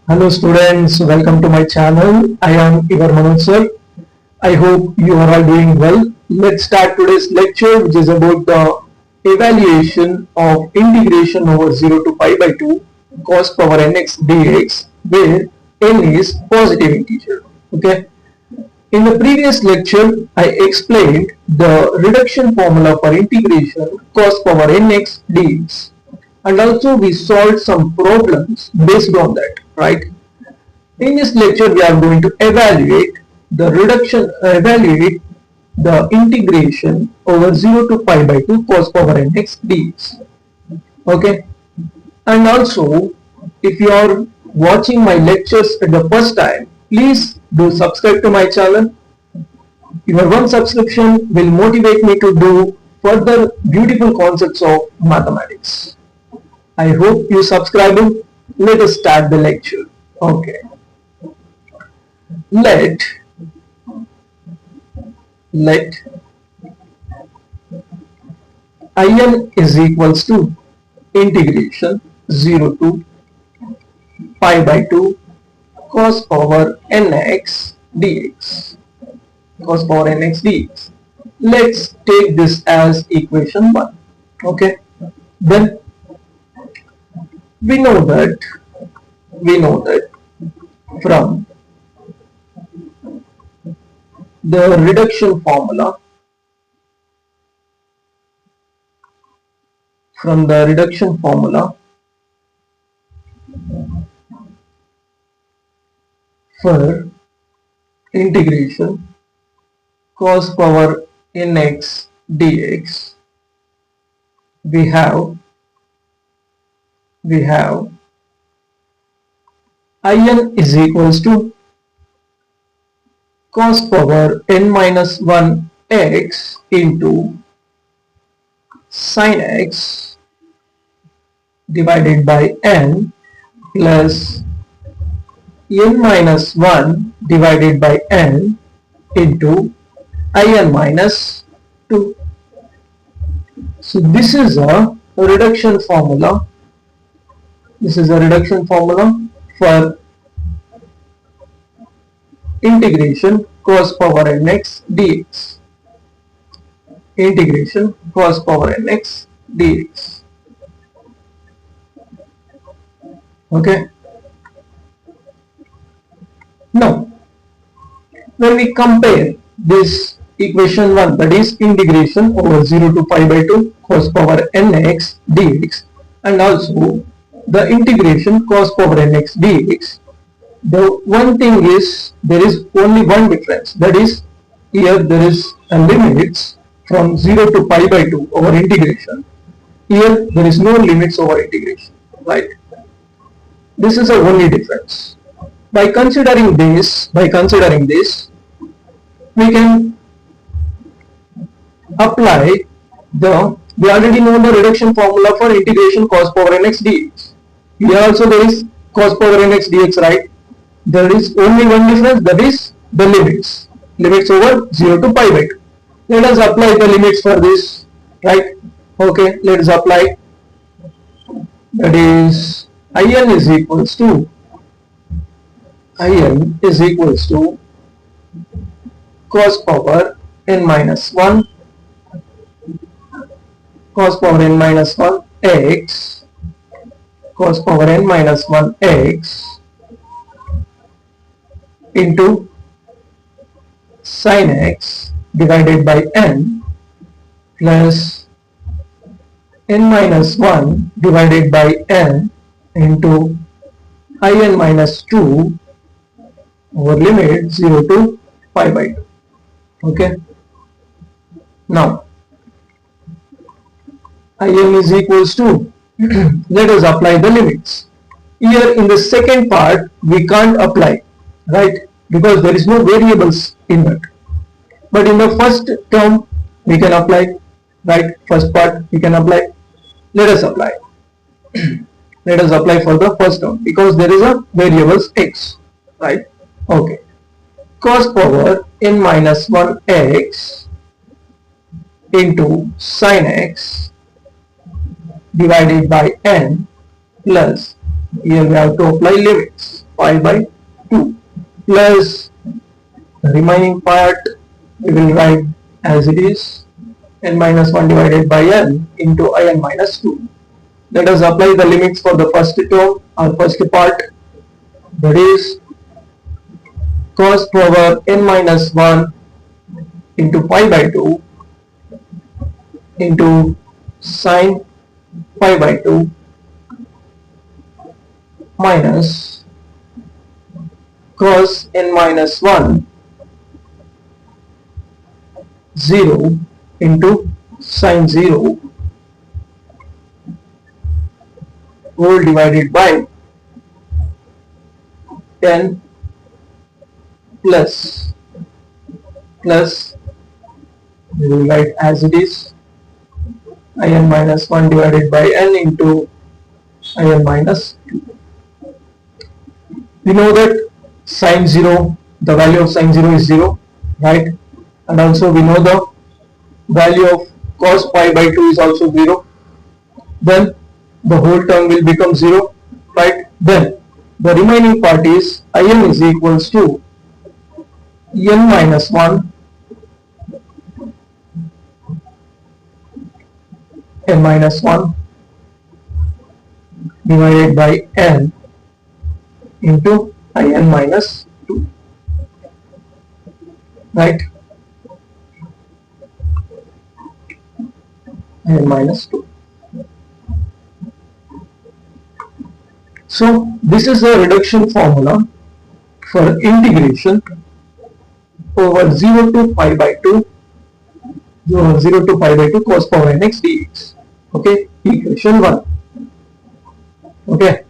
Hello students, welcome to my channel. I am your Manoj sir. I hope you are all doing well. Let's start today's lecture, which is about the evaluation of integration over 0 to pi by 2 cos power nx dx, where n is positive integer. Okay. In the previous lecture, I explained the reduction formula for integration cos power nx dx, and also we solved some problems based on that, right? In this lecture, we are going to evaluate the integration over 0 to pi by 2 cos power nx dx. Okay, and also if you are watching my lectures at the first time, please do subscribe to my channel. Your one subscription will motivate me to do further beautiful concepts of mathematics. I hope you subscribe. Let us start the lecture. Okay. Let in is equals to integration 0 to pi by 2 cos power nx dx. Cos power nx dx. Let's take this as equation 1. Okay. Then we know that from the reduction formula, for integration cos power nx dx, we have in is equals to cos power n minus 1 x into sin x divided by n plus n minus 1 divided by n into in minus 2. So this is a reduction formula. For integration cos power nx dx. Okay. Now, when we compare this equation 1, that is integration over 0 to pi by 2 cos power nx dx, and also the integration cos power nx dx, the one thing is there is only one difference, that is here there is a limits from 0 to pi by 2 over integration. Here there is no limits over integration, right? This is the only difference. By considering this, we can apply we already know the reduction formula for integration cos power nx dx. Here also there is cos power nx dx, right? There is only one difference, that is the limits over 0 to pi by 2. Let us apply the limits for this, right? Okay, let us apply. That is in is equals to cos power n minus 1 x into sin x divided by n plus n minus 1 divided by n into in minus 2 over limit 0 to pi by 2. Okay. Now, in is equals to let us apply the limits. Here in the second part we can't apply, right, because there is no variables in that. But in the first term we can apply, right? First part we can apply. Let us apply. Let us apply for the first term because there is a variables x, right? Okay. Cos power n minus 1 x into sin x divided by n plus, here we have to apply limits. pi by 2 plus the remaining part we will write as it is n minus 1 divided by n into in minus 2. Let us apply the limits for the first term or first part, that is cos power n minus 1 into pi by 2 into sin pi by 2 minus cos n minus 1 0 into sin 0 whole divided by n plus we will write as it is in minus 1 divided by n into in minus 2. We know that sin 0, the value of sin 0 is 0, right? And also we know the value of cos pi by 2 is also 0. Then the whole term will become 0, right? Then the remaining part is in is equals to n minus 1 divided by n into in minus 2, right? In minus 2. So this is a reduction formula for integration over 0 to pi by 2 cos power nx dx. Okay, equation 1. Okay,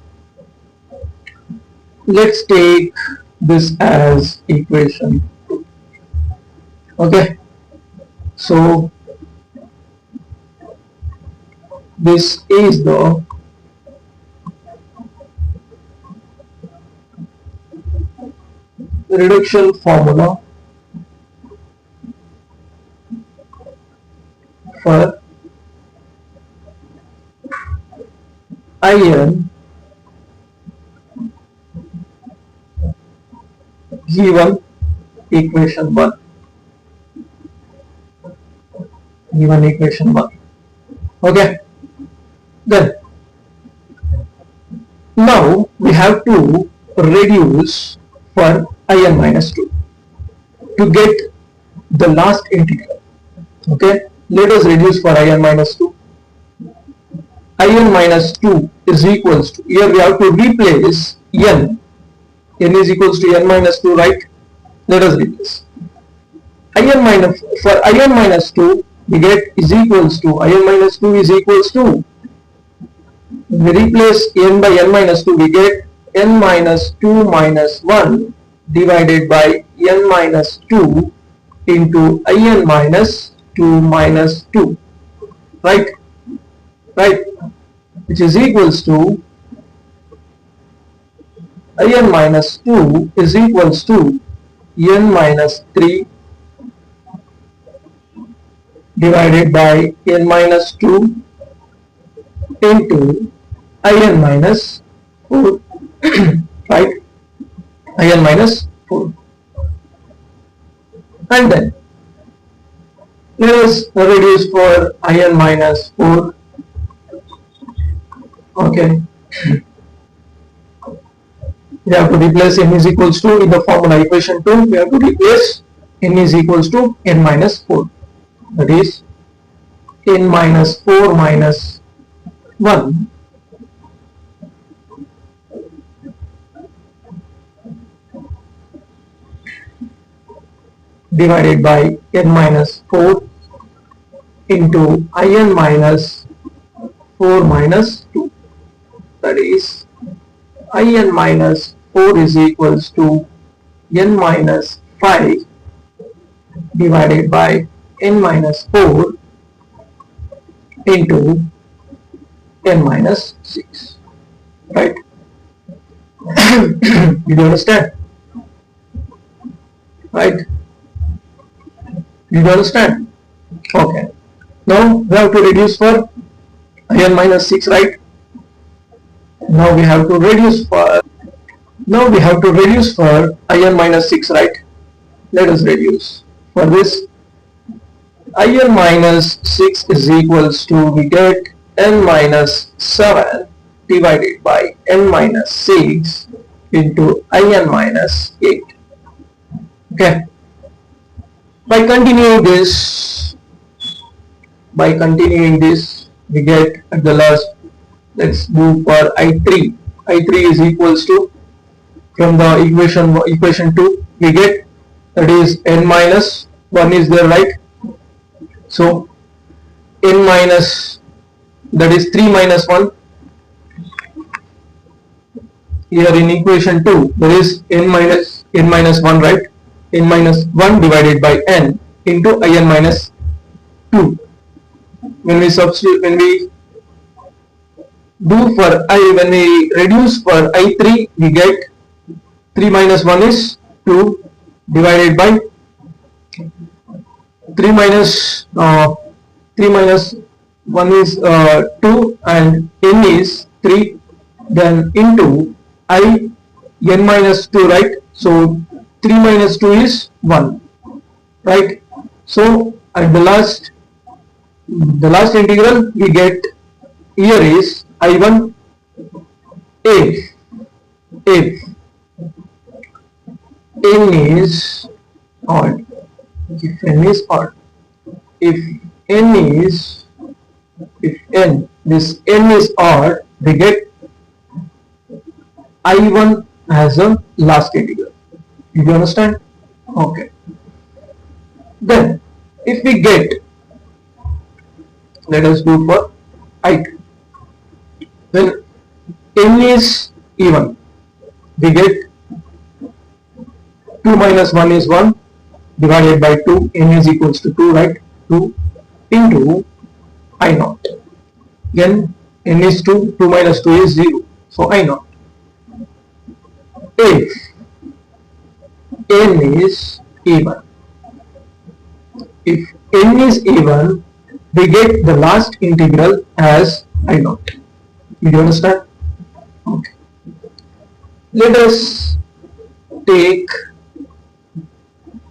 let's take this as equation 2. Okay, so this is the reduction formula for in given equation 1. Okay, then now we have to reduce for in minus 2 to get the last integral. Okay, let us reduce for in minus 2. In minus 2 is equals to, here we have to replace n is equals to n minus 2, right? Let us replace for in minus 2 we get is equals to in minus 2 is equals to, we replace n by n minus 2, we get n minus 2 minus 1 divided by n minus 2 into in minus 2 minus 2, right? Which is equals to in minus 2 is equals to n minus 3 divided by n minus 2 into in minus 4, right? In minus 4. And then let us reduce for in minus 4. Okay, we have to replace n is equals to, in the formula equation 2 we have to replace n is equals to n minus 4, that is n minus 4 minus 1 divided by n minus 4 into in minus 4 minus 2, that is in minus 4 is equals to n minus 5 divided by n minus 4 into n minus 6, right? Did you understand? Right? Did you understand? Okay. Now we have to reduce for in minus 6, right? Now we have to reduce for Now we have to reduce for in minus 6, right? Let us reduce. For this, in minus 6 is equals to, we get n minus 7 divided by n minus 6 into in minus 8. Okay. By continuing this, we get at the last, let's do for I3. I3 is equals to, from the equation 2, we get, that is n minus 1 is there, right? So n minus, that is 3 minus 1. Here in equation 2, there is n minus 1, right? N minus 1 divided by n into in minus 2. When we substitute, when we reduce for I3, we get 3 minus 1 is 2 divided by 3 minus 1 is 2 and n is 3, then into I n minus 2, right? So 3 minus 2 is 1, right? So at the last integral we get here is I1 if n is odd. If n is odd, if this n is odd, we get I1 as a last integral. Did you understand? Okay. Then if we get, let us do for I2. When n is even, we get 2 minus 1 is 1 divided by 2, n is equals to 2, right? 2 into I naught. Again, n is 2, 2 minus 2 is 0, so I naught. If n is even, if n is even, we get the last integral as I naught. Did you understand? Okay. Let us take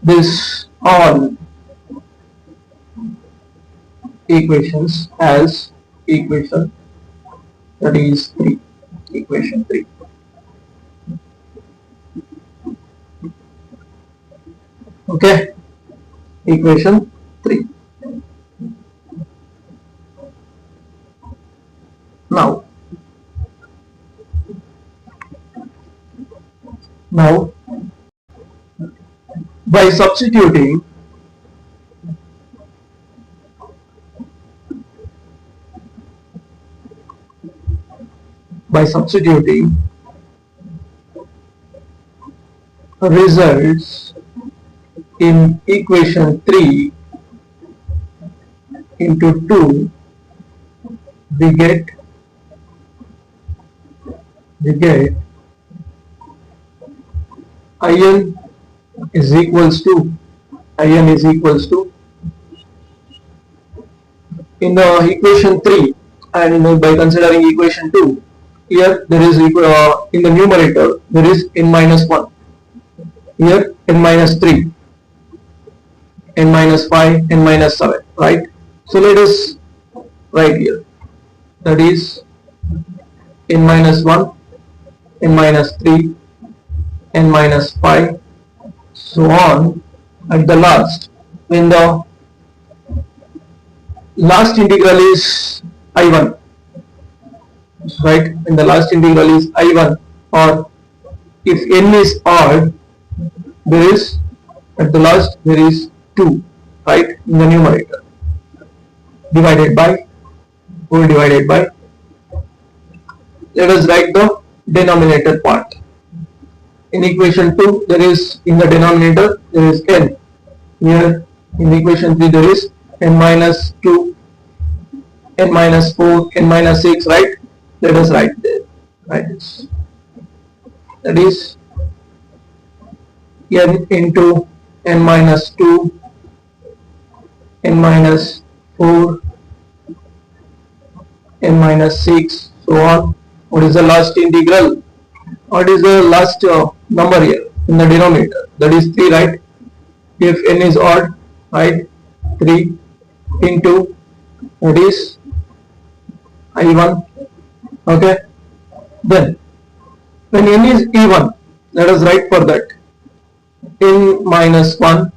this all equations as equation, that is 3, equation 3. Okay, equation 3. Now by substituting results in equation 3 into 2, we get in is equals to in the equation 3, and by considering equation 2, here there is in the numerator there is n minus 1, here n minus 3, n minus 5, n minus 7, right? So let us write here, that is n minus 1, n minus 3, n minus 5, so on. At the last, when the last integral is I1, right? When the last integral is I1, or if n is odd, there is, at the last there is 2, right, in the numerator, divided by, whole divided by. Let us write the denominator part. In equation 2, there is, in the denominator there is n. Here in equation 3 there is n minus 2, n minus 4, n minus 6, right? Let us write there, right? That is n into n minus 2, n minus 4, n minus 6, so on. What is the last integral? What is the last number here in the denominator? That is 3, right? If n is odd, right? 3 into, that is I1. Okay. Then when n is even, let us write for that. N minus 1,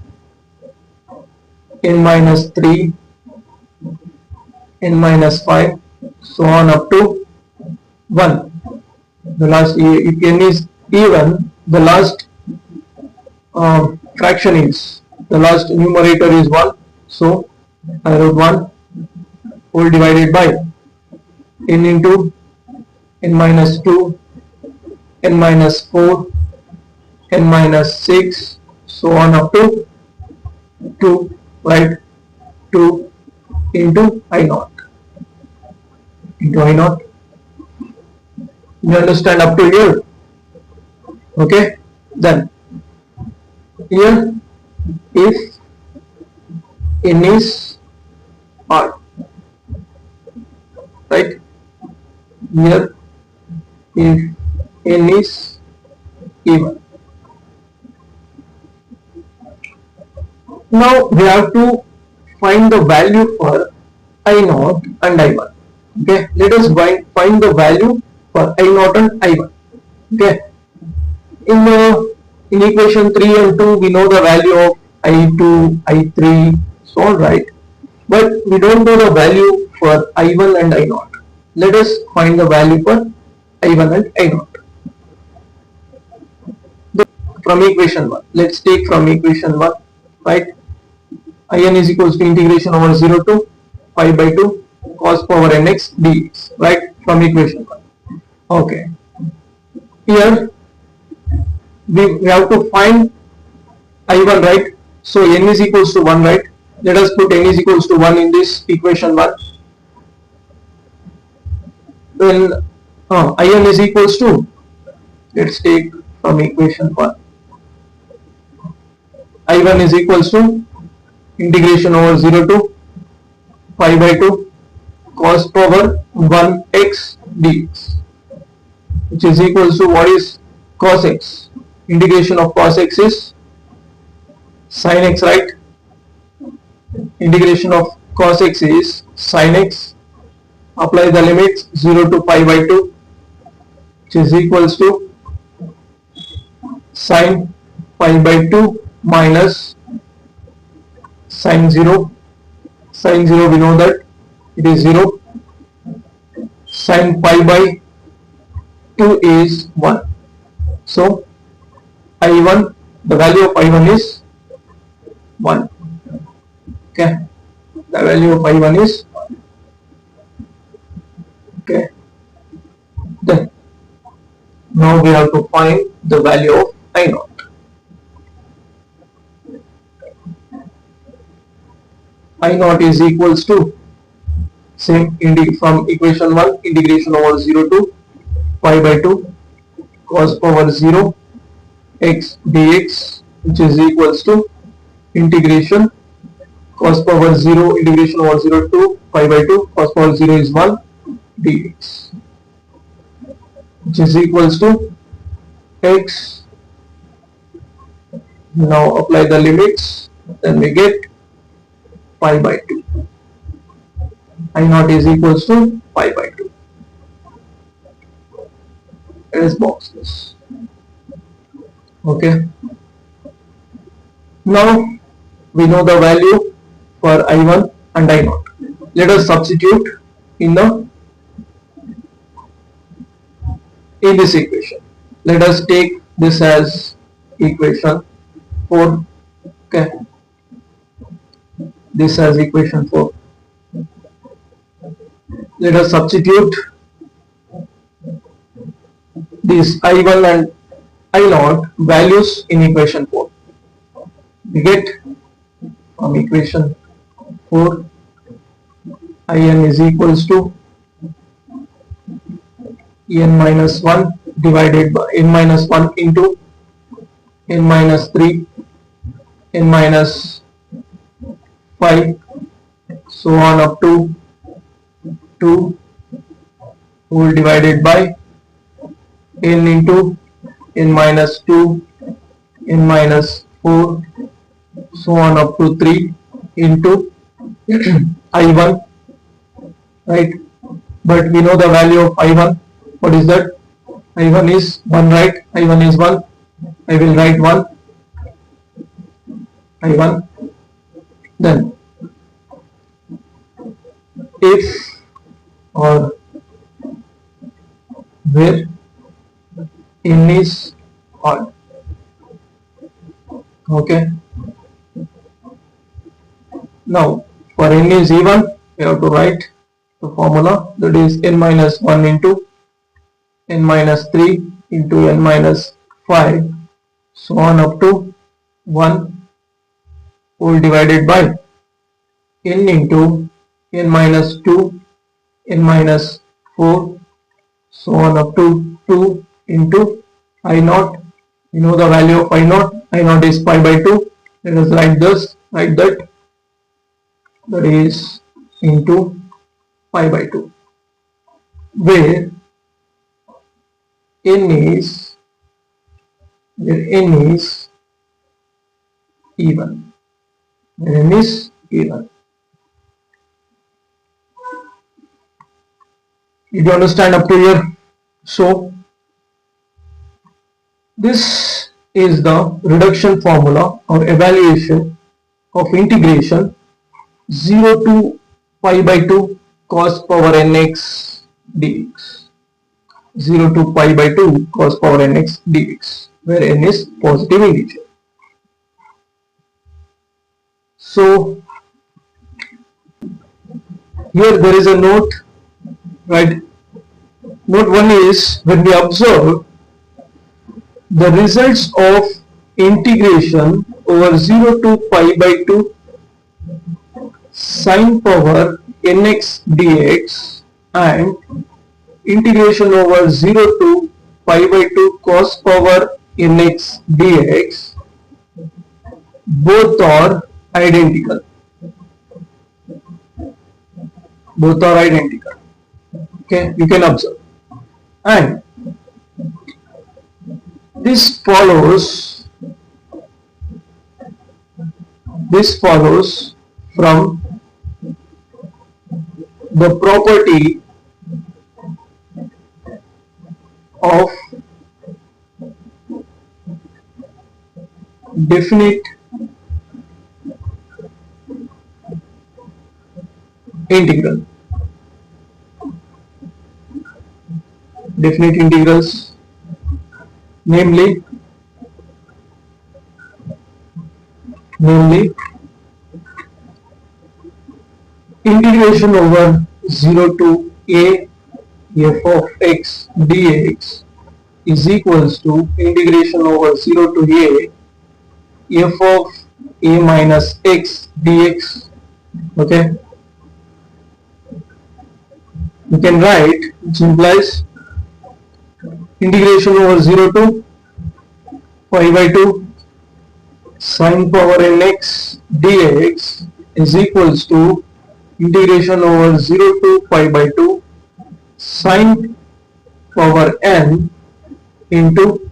n minus 3, n minus 5, so on up to 1. The last, if n is even, the last fraction is, the last numerator is 1, so I wrote 1 whole divided by n into n minus 2, n minus 4, n minus 6, so on up to 2, right? 2 into I naught, into I naught. You understand up to here? Okay. Then here, if n is odd, right? Here, if n is even. Now we have to find the value for I0 and I1. Okay, let us find the value for I0 and I1. Okay, in equation 3 and 2 we know the value of I2, I3, so on, right? But we don't know the value for I1 and I0. Let us find the value for I1 and I0. From equation 1, let's take from equation 1, right? In is equals to integration over 0 to pi by 2 cos power nx dx, right? From equation 1. Okay, here we have to find I1, right? So n is equals to 1, right? Let us put n is equals to 1 in this equation 1. Then In is equals to, let's take from equation 1. I1 is equals to integration over 0 to pi by 2 cos power 1x dx, which is equals to, what is cos x? Integration of cos x is sin x, right? Integration of cos x is sin x. Apply the limits 0 to pi by 2, which is equals to sin pi by 2 minus sin 0. Sin 0, we know that it is 0. Sin pi by 2 is 1. So I1, the value of I1 is 1. Okay, the value of I1 is 1. Okay, then now we have to find the value of I0. I0 is equals to, same from equation 1, integration over 0 to pi by 2 cos power 0 x dx, which is equals to integration cos power 0 integration over 0 to pi by 2 cos power 0 is 1 dx, which is equals to x. Now apply the limits, then we get pi by 2. I0 is equals to pi by 2. It is boxes. Okay. Now we know the value for I1 and I0. Let us substitute in this equation. Let us take this as equation 4. Okay. This as equation 4. Let us substitute these I1 and I0 values in equation 4. We get from equation 4 In is equals to n minus 1 divided by n minus 1 into n minus 3 n minus 5, so on up to 2 whole divided by n into n minus 2, n minus 4, so on up to 3 into I1, right? But we know the value of I1. What is that? I1 is 1, right? I1 is 1. I will write 1, I1. Then if or where n is odd, okay. Now for n is even, we have to write the formula, that is n minus 1 into n minus 3 into n minus 5, so on up to 1 whole divided by n into n minus 2, n minus 4, so on up to 2 into I naught. You know the value of I naught. I naught is pi by 2. Let us write this, write that, that is into pi by 2, where n is even. Where n is even. Did you understand up to here? So this is the reduction formula or evaluation of integration 0 to pi by 2 cos power nx dx. 0 to pi by 2 cos power nx dx, where n is positive integer. So here there is a note, right? Note 1 is, when we observe the results of integration over 0 to pi by 2 sin power nx dx and integration over 0 to pi by 2 cos power nx dx, both are identical. Both are identical. Okay, you can observe. And this follows from the property of definite integral. Definite integrals, namely integration over 0 to a f of x dx is equals to integration over 0 to a f of a minus x dx. Okay, you can write, which implies integration over 0 to pi by 2 sin power nx dx is equals to integration over 0 to pi by 2 sin power n into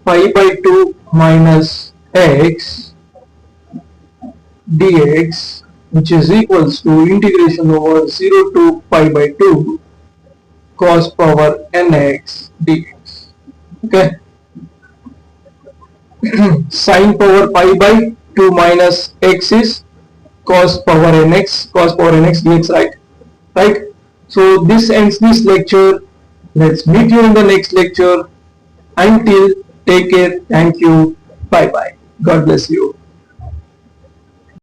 pi by 2 minus x dx, which is equals to integration over 0 to pi by 2 cos power nx dx. Okay. Sin power pi by 2 minus x is cos power nx dx, right? So this ends this lecture. Let's meet you in the next lecture. Until, take care, thank you, bye bye, God bless you.